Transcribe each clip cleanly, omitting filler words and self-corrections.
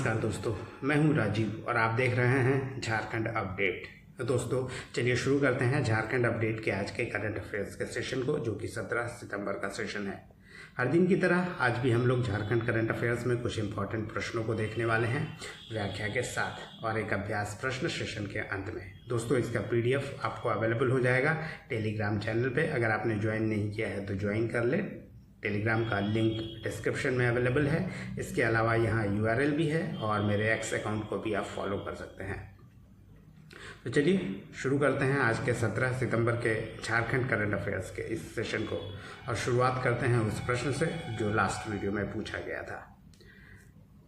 नमस्कार दोस्तों, मैं हूं राजीव और आप देख रहे हैं झारखंड अपडेट। तो दोस्तों चलिए शुरू करते हैं झारखंड अपडेट के आज के करंट अफेयर्स के सेशन को, जो कि 17 सितंबर का सेशन है। हर दिन की तरह आज भी हम लोग झारखंड करंट अफेयर्स में कुछ इंपॉर्टेंट प्रश्नों को देखने वाले हैं व्याख्या के साथ, और एक अभ्यास प्रश्न सेशन के अंत में। दोस्तों इसका PDF आपको अवेलेबल हो जाएगा टेलीग्राम चैनल पे। अगर आपने ज्वाइन नहीं किया है तो ज्वाइन कर ले, टेलीग्राम का लिंक डिस्क्रिप्शन में अवेलेबल है। इसके अलावा यहाँ URL भी है और मेरे X अकाउंट को भी आप फॉलो कर सकते हैं। तो चलिए शुरू करते हैं आज के 17 सितंबर के झारखंड करंट अफेयर्स के इस सेशन को, और शुरुआत करते हैं उस प्रश्न से जो लास्ट वीडियो में पूछा गया था।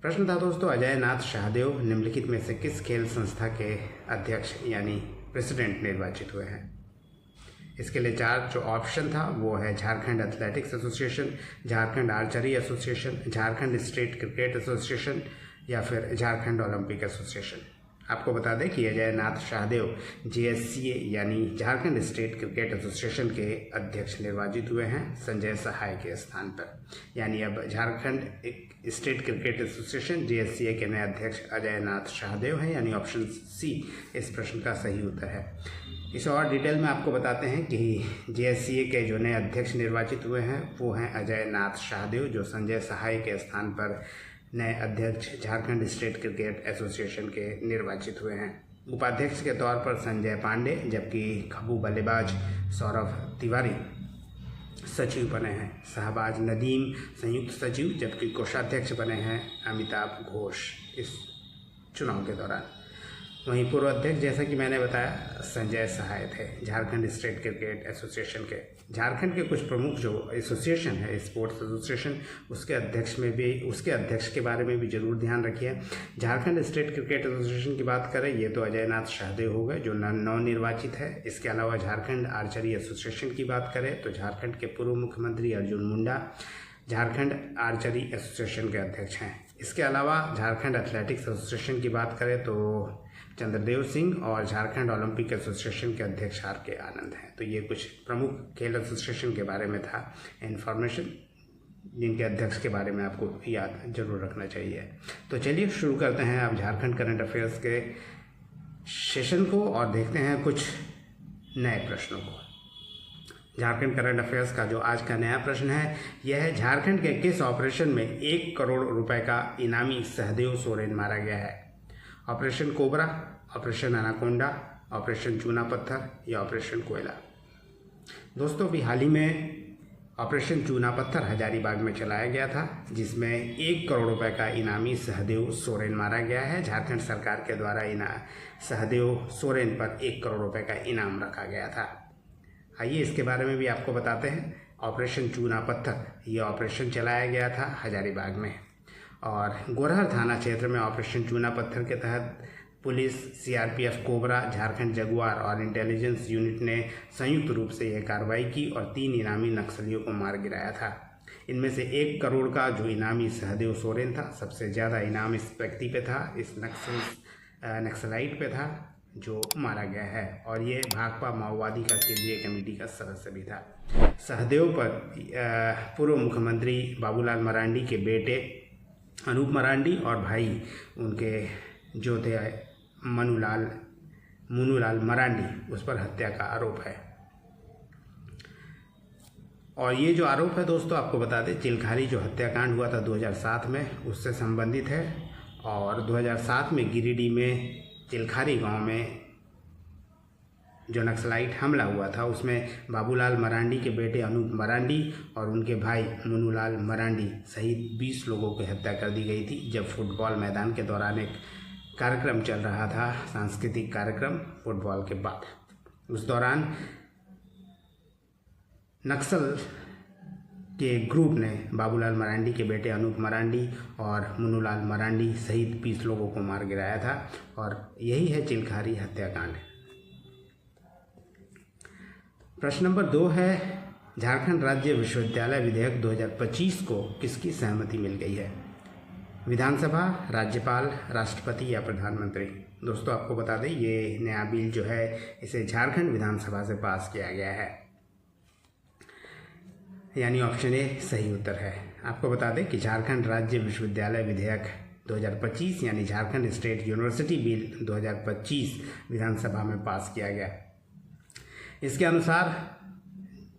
प्रश्न था दोस्तों, अजय नाथ शाहदेव निम्नलिखित में से किस खेल संस्था के अध्यक्ष यानी प्रेसिडेंट निर्वाचित हुए हैं? इसके लिए 4 जो ऑप्शन था वो है Jharkhand athletics association, Jharkhand archery association, Jharkhand state cricket association या फिर झारखंड ओलंपिक एसोसिएशन। आपको बता दें कि अजय नाथ शाहदेव JSCA यानी झारखंड स्टेट क्रिकेट एसोसिएशन के अध्यक्ष निर्वाचित हुए हैं संजय सहाय के स्थान पर। यानी अब Jharkhand state cricket association JSCA के नए अध्यक्ष अजय नाथ शाहदेव हैं, यानी ऑप्शन C इस प्रश्न का सही उत्तर है। इस और डिटेल में आपको बताते हैं कि JSCA के जो नए अध्यक्ष निर्वाचित हुए हैं वो हैं अजय नाथ शाहदेव, जो संजय सहाय के स्थान पर नए अध्यक्ष झारखंड स्टेट क्रिकेट एसोसिएशन के निर्वाचित हुए हैं। उपाध्यक्ष के तौर पर संजय पांडे, जबकि खबू बल्लेबाज सौरभ तिवारी सचिव बने हैं। शहबाज नदीम संयुक्त सचिव, जबकि कोषाध्यक्ष बने हैं अमिताभ घोष इस चुनाव के दौरान। वहीं पूर्व अध्यक्ष जैसा कि मैंने बताया संजय सहाय थे झारखंड स्टेट क्रिकेट एसोसिएशन के। झारखंड के कुछ प्रमुख जो एसोसिएशन है स्पोर्ट्स एसोसिएशन, उसके अध्यक्ष के बारे में भी जरूर ध्यान रखिए। झारखंड स्टेट क्रिकेट एसोसिएशन की बात करें, ये तो अजय नाथ शाहदेव हो गए जो नवनिर्वाचित है। इसके अलावा झारखंड आर्चरी एसोसिएशन की बात करें तो झारखंड के पूर्व मुख्यमंत्री अर्जुन मुंडा झारखंड आर्चरी एसोसिएशन के अध्यक्ष हैं। इसके अलावा झारखंड एथलेटिक्स एसोसिएशन की बात करें तो चंद्रदेव सिंह, और झारखंड ओलंपिक एसोसिएशन के अध्यक्ष RK आनंद हैं। तो ये कुछ प्रमुख खेल एसोसिएशन के बारे में था इन्फॉर्मेशन, जिनके अध्यक्ष के बारे में आपको याद जरूर रखना चाहिए। तो चलिए शुरू करते हैं आप झारखंड करंट अफेयर्स के सेशन को और देखते हैं कुछ नए प्रश्नों को। झारखंड करंट अफेयर्स का जो आज का नया प्रश्न है यह है, झारखंड के किस ऑपरेशन में 1 करोड़ रुपए का इनामी सहदेव सोरेन मारा गया है? Operation cobra, operation anaconda, operation चूना पत्थर या ऑपरेशन कोयला? दोस्तों अभी हाल ही में ऑपरेशन चूना पत्थर हजारीबाग में चलाया गया था, जिसमें 1 करोड़ रुपए का इनामी सहदेव सोरेन मारा गया है। झारखंड सरकार के द्वारा सहदेव सोरेन पर 1 करोड़ रुपए का इनाम रखा गया था। आइए इसके बारे में भी आपको बताते हैं। ऑपरेशन चूना पत्थर ये ऑपरेशन चलाया गया था हजारीबाग में, और गोरहर थाना क्षेत्र में ऑपरेशन चूना पत्थर के तहत police, CRPF cobra, Jharkhand Jaguar और इंटेलिजेंस यूनिट ने संयुक्त रूप से यह कार्रवाई की और 3 इनामी नक्सलियों को मार गिराया था। इनमें से 1 करोड़ का जो इनामी सहदेव सोरेन था, सबसे ज़्यादा इनाम इस व्यक्ति पे था, इस नक्सलाइट पे था जो मारा गया है, और ये भाकपा माओवादी का केंद्रीय कमेटी का सदस्य भी था। सहदेव पर पूर्व मुख्यमंत्री बाबूलाल मरांडी के बेटे अनूप मरांडी और भाई उनके जो थे मुनूलाल मरांडी, उस पर हत्या का आरोप है। और ये जो आरोप है दोस्तों आपको बता दें, चिलखारी जो हत्याकांड हुआ था 2007 में उससे संबंधित है। और 2007 में गिरिडीह में चिलखारी गांव में जो नक्सलाइट हमला हुआ था उसमें बाबूलाल मरांडी के बेटे अनूप मरांडी और उनके भाई मुनूलाल मरांडी सहित 20 लोगों की हत्या कर दी गई थी, जब फुटबॉल मैदान के दौरान एक कार्यक्रम चल रहा था, सांस्कृतिक कार्यक्रम फुटबॉल के बाद। उस दौरान नक्सल के ग्रुप ने बाबूलाल मरांडी के बेटे अनूप मरांडी और मुनूलाल मरांडी सहित 20 लोगों को मार गिराया था, और यही है चिलखारी हत्याकांड। प्रश्न नंबर 2 है, झारखंड राज्य विश्वविद्यालय विधेयक 2025 को किसकी सहमति मिल गई है? विधानसभा, राज्यपाल, राष्ट्रपति या प्रधानमंत्री? दोस्तों आपको बता दें ये नया बिल जो है इसे झारखंड विधानसभा से पास किया गया है, यानी ऑप्शन ए सही उत्तर है। आपको बता दें कि झारखंड राज्य विश्वविद्यालय विधेयक 2025 यानी झारखंड स्टेट यूनिवर्सिटी बिल 2025 विधानसभा में पास किया गया। इसके अनुसार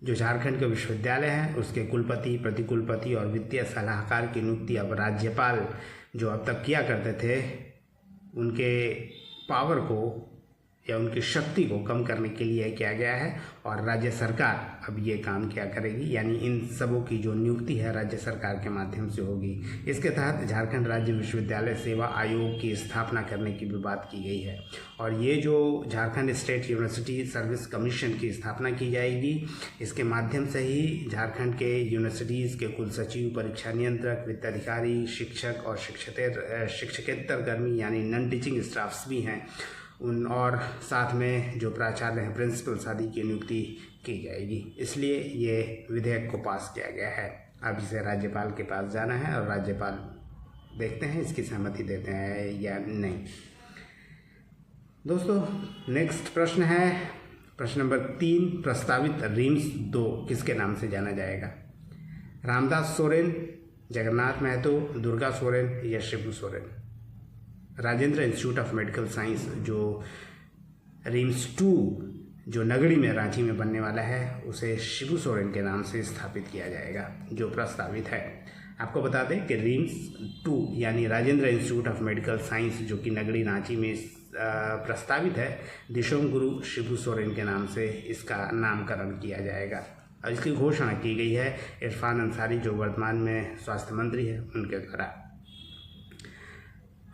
जो झारखंड के विश्वविद्यालय हैं उसके कुलपति, प्रतिकुलपति और वित्तीय सलाहकार की नियुक्ति अब राज्यपाल जो अब तक किया करते थे उनके पावर को या उनकी शक्ति को कम करने के लिए किया गया है और राज्य सरकार अब ये काम क्या करेगी, यानी इन सबों की जो नियुक्ति है राज्य सरकार के माध्यम से होगी। इसके तहत झारखंड राज्य विश्वविद्यालय सेवा आयोग की स्थापना करने की भी बात की गई है और ये जो Jharkhand state university service commission की स्थापना की जाएगी, इसके माध्यम से ही झारखंड के यूनिवर्सिटीज़ के कुल सचिव, परीक्षा नियंत्रक, वित्त अधिकारी, शिक्षक और शिक्षकेतर कर्मी यानी नॉन टीचिंग स्टाफ्स भी हैं उन और साथ में जो प्राचार्य हैं, प्रिंसिपल्स आदि की नियुक्ति की जाएगी। इसलिए ये विधेयक को पास किया गया है। अब इसे राज्यपाल के पास जाना है और राज्यपाल देखते हैं इसकी सहमति देते हैं या नहीं। दोस्तों नेक्स्ट प्रश्न है प्रश्न नंबर 3, प्रस्तावित रिम्स 2 किसके नाम से जाना जाएगा? रामदास सोरेन, जगन्नाथ महतो, दुर्गा सोरेन या Shibu Soren? Rajendra institute of medical science जो रिम्स 2 जो नगड़ी में रांची में बनने वाला है उसे शिबू सोरेन के नाम से स्थापित किया जाएगा जो प्रस्तावित है। आपको बता दें कि रिम्स 2 यानी Rajendra institute of medical science जो कि नगड़ी रांची में प्रस्तावित है, दिशोम गुरु शिबू सोरेन के नाम से इसका नामकरण किया जाएगा और इसकी घोषणा की गई है इरफान अंसारी जो वर्तमान में स्वास्थ्य मंत्री है उनके द्वारा।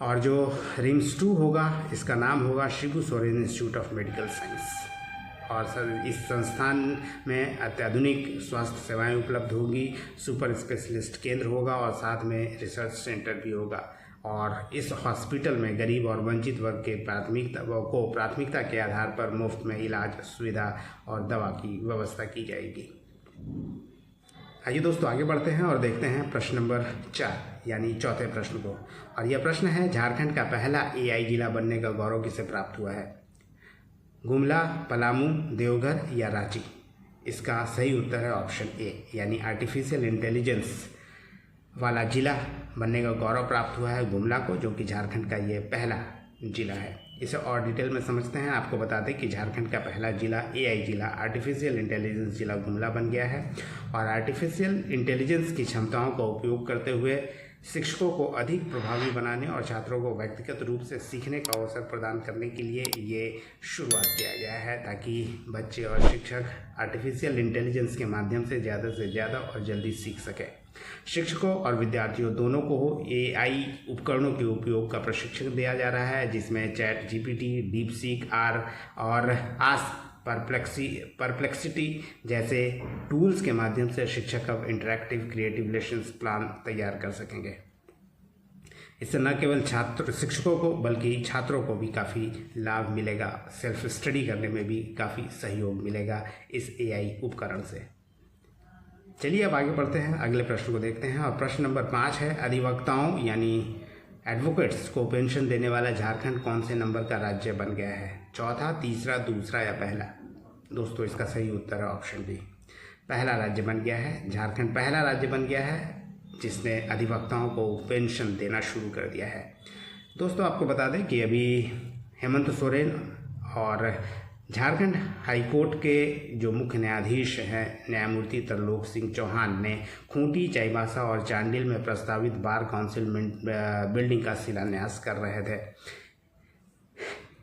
और जो रिम्स 2 होगा इसका नाम होगा Shibu Soren institute of medical science और सर इस संस्थान में अत्याधुनिक स्वास्थ्य सेवाएं उपलब्ध होगी, सुपर स्पेशलिस्ट केंद्र होगा और साथ में रिसर्च सेंटर भी होगा और इस हॉस्पिटल में गरीब और वंचित वर्ग के प्राथमिकता के आधार पर मुफ्त में इलाज, सुविधा और दवा की व्यवस्था की जाएगी। आइए दोस्तों आगे बढ़ते हैं और देखते हैं प्रश्न नंबर 4 यानी चौथे प्रश्न को और यह प्रश्न है झारखंड का पहला AI जिला बनने का गौरव किसे प्राप्त हुआ है? गुमला, पलामू, देवघर या रांची? इसका सही उत्तर है ऑप्शन ए यानी आर्टिफिशियल इंटेलिजेंस वाला जिला बनने का गौरव प्राप्त हुआ है गुमला को, जो कि झारखंड का ये पहला जिला है। इसे और डिटेल में समझते हैं। आपको बता दें कि झारखंड का पहला जिला AI जिला आर्टिफिशियल इंटेलिजेंस जिला गुमला बन गया है और आर्टिफिशियल इंटेलिजेंस की क्षमताओं का उपयोग करते हुए शिक्षकों को अधिक प्रभावी बनाने और छात्रों को व्यक्तिगत रूप से सीखने का अवसर प्रदान करने के लिए ये शुरुआत किया गया है ताकि बच्चे और शिक्षक आर्टिफिशियल इंटेलिजेंस के माध्यम से ज़्यादा और जल्दी सीख सकें। शिक्षकों और विद्यार्थियों दोनों को AI उपकरणों के उपयोग का प्रशिक्षण दिया जा रहा है जिसमें ChatGPT, DeepSeek R और Ask परप्लेक्सिटी जैसे टूल्स के माध्यम से शिक्षक अब इंटरैक्टिव क्रिएटिव लेसन्स प्लान तैयार कर सकेंगे। इससे न केवल शिक्षकों को बल्कि छात्रों को भी काफ़ी लाभ मिलेगा, सेल्फ स्टडी करने में भी काफ़ी सहयोग मिलेगा इस AI उपकरण से। चलिए अब आगे बढ़ते हैं, अगले प्रश्न को देखते हैं और प्रश्न नंबर 5 है अधिवक्ताओं यानी एडवोकेट्स को पेंशन देने वाला झारखंड कौन से नंबर का राज्य बन गया है? चौथा, तीसरा, दूसरा या पहला? दोस्तों इसका सही उत्तर है ऑप्शन बी, पहला राज्य बन गया है। झारखंड पहला राज्य बन गया है जिसने अधिवक्ताओं को पेंशन देना शुरू कर दिया है। दोस्तों आपको बता दें कि अभी हेमंत सोरेन और झारखंड हाईकोर्ट के जो मुख्य न्यायाधीश हैं न्यायमूर्ति तरलोक सिंह चौहान ने खूंटी, चाईबासा और चांडिल में प्रस्तावित बार काउंसिल बिल्डिंग का शिलान्यास कर रहे थे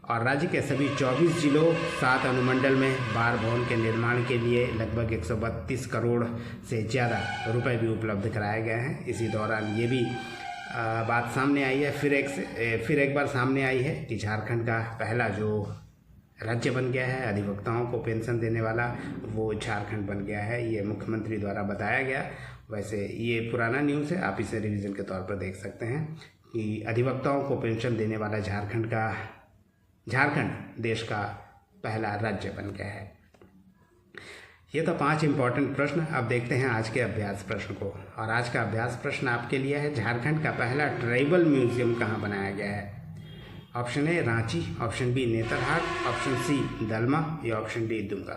और राज्य के सभी 24 जिलों 7 अनुमंडल में बार भवन के निर्माण के लिए लगभग 132 करोड़ से ज़्यादा रुपए भी उपलब्ध कराए गए हैं। इसी दौरान ये भी बात सामने आई है, फिर एक बार सामने आई है कि झारखंड का पहला जो राज्य बन गया है अधिवक्ताओं को पेंशन देने वाला, वो झारखंड बन गया है। ये मुख्यमंत्री द्वारा बताया गया। वैसे ये पुराना न्यूज़ है, आप इसे रिवीजन के तौर पर देख सकते हैं कि अधिवक्ताओं को पेंशन देने वाला झारखंड देश का पहला राज्य बन गया है। ये तो 5 इंपॉर्टेंट प्रश्न। अब देखते हैं आज के अभ्यास प्रश्न को और आज का अभ्यास प्रश्न आपके लिए है झारखंड का पहला ट्राइबल म्यूजियम कहाँ बनाया गया है? Option A Ranchi, option B Netarhat, option C Dalma या ऑप्शन डी दुमका।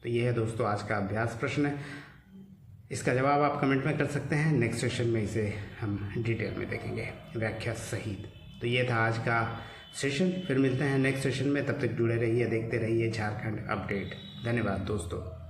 तो ये है दोस्तों आज का अभ्यास प्रश्न। इसका जवाब आप कमेंट में कर सकते हैं। नेक्स्ट सेशन में इसे हम डिटेल में देखेंगे व्याख्या सहित। तो ये था आज का सेशन। फिर मिलते हैं नेक्स्ट सेशन में, तब तक जुड़े रहिए, देखते रहिए झारखंड अपडेट। धन्यवाद दोस्तों।